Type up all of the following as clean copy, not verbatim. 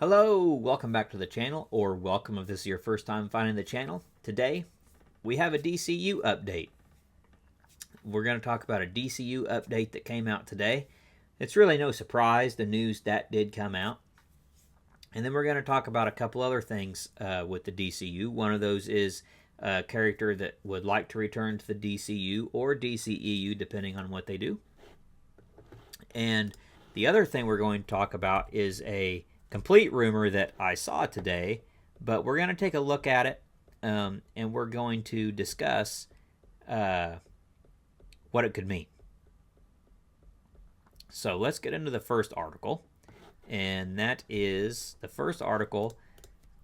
Hello, welcome back to the channel, or welcome if this is your first time finding the channel. Today, we have a DCU update. We're going to talk about a DCU update that came out today. It's really no surprise, the news that did come out. And then we're going to talk about a couple other things with the DCU. One of those is a character that would like to return to the DCU or DCEU, depending on what they do. And the other thing we're going to talk about is a complete rumor that I saw today, but we're going to take a look at it, and we're going to discuss what it could mean. So let's get into the first article, and that is, the first article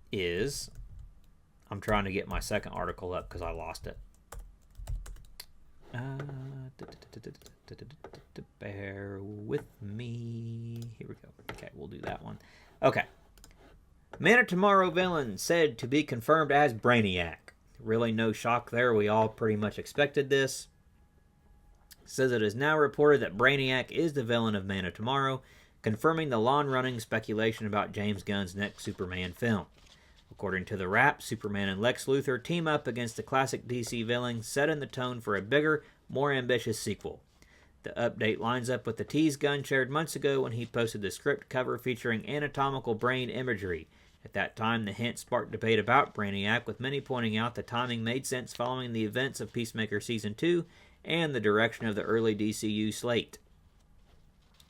is, I'm trying to get my second article up because I lost it. Bear with me. Here we go. Okay, we'll do that one. Okay. Man of Tomorrow villain said to be confirmed as Brainiac. Really no shock there. We all pretty much expected this. Says it is now reported that Brainiac is the villain of Man of Tomorrow, confirming the long-running speculation about James Gunn's next Superman film. According to the Wrap, Superman and Lex Luthor team up against the classic DC villain, setting the tone for a bigger, more ambitious sequel. The update lines up with the tease Gunn shared months ago when he posted the script cover featuring anatomical brain imagery. At that time, the hint sparked debate about Brainiac, with many pointing out the timing made sense following the events of Peacemaker Season 2 and the direction of the early DCU slate.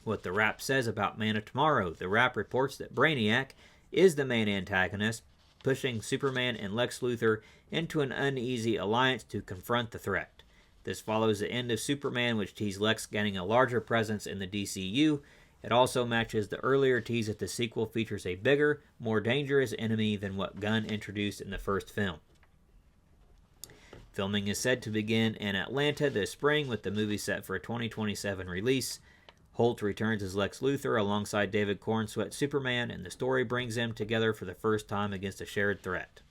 What the Wrap says about Man of Tomorrow. The Wrap reports that Brainiac is the main antagonist, pushing Superman and Lex Luthor into an uneasy alliance to confront the threat. This follows the end of Superman, which teased Lex gaining a larger presence in the DCU. It also matches the earlier tease that the sequel features a bigger, more dangerous enemy than what Gunn introduced in the first film. Filming is said to begin in Atlanta this spring, with the movie set for a 2027 release. Holt returns as Lex Luthor alongside David Cornsweet Superman, and the story brings them together for the first time against a shared threat.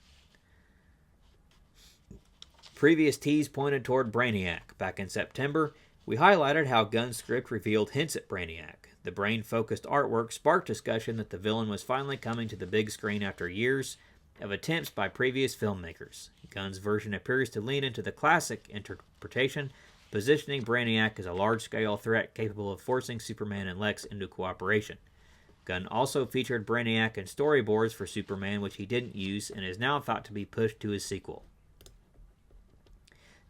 Previous tease pointed toward Brainiac. Back in September, we highlighted how Gunn's script revealed hints at Brainiac. The brain-focused artwork sparked discussion that the villain was finally coming to the big screen after years of attempts by previous filmmakers. Gunn's version appears to lean into the classic interpretation, positioning Brainiac as a large-scale threat capable of forcing Superman and Lex into cooperation. Gunn also featured Brainiac in storyboards for Superman, which he didn't use, and is now thought to be pushed to his sequel.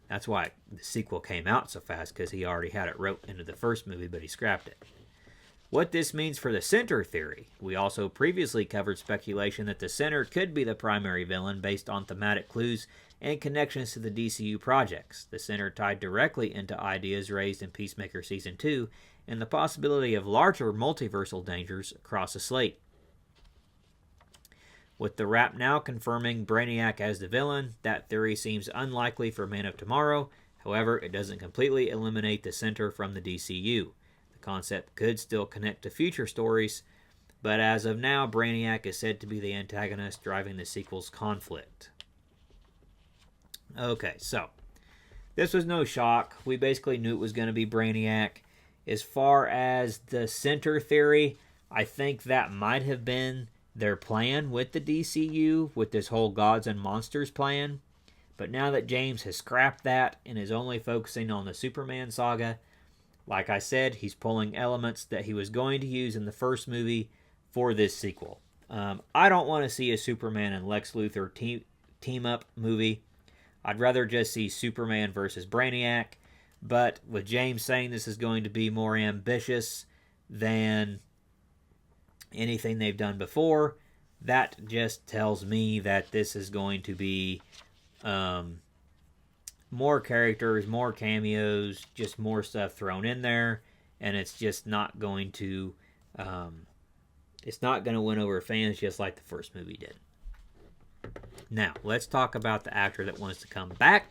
That's why the sequel came out so fast, because he already had it wrote into the first movie, but he scrapped it. What this means for the Center theory. We also previously covered speculation that the Center could be the primary villain based on thematic clues and connections to the DCU projects. The Center tied directly into ideas raised in Peacemaker Season 2 and the possibility of larger multiversal dangers across the slate. With the Wrap now confirming Brainiac as the villain, that theory seems unlikely for Man of Tomorrow. However, it doesn't completely eliminate the Center from the DCU. The concept could still connect to future stories, but as of now, Brainiac is said to be the antagonist driving the sequel's conflict. Okay, so this was no shock. We basically knew it was going to be Brainiac. As far as the Center theory, I think that might have been their plan with the DCU, with this whole Gods and Monsters plan. But now that James has scrapped that and is only focusing on the Superman saga, like I said, he's pulling elements that he was going to use in the first movie for this sequel. I don't want to see a Superman and Lex Luthor team-up movie. I'd rather just see Superman versus Brainiac. But with James saying this is going to be more ambitious than anything they've done before, that just tells me that this is going to be more characters, more cameos, just more stuff thrown in there, and it's just not going to win over fans just like the first movie did. Now, let's talk about the actor that wants to come back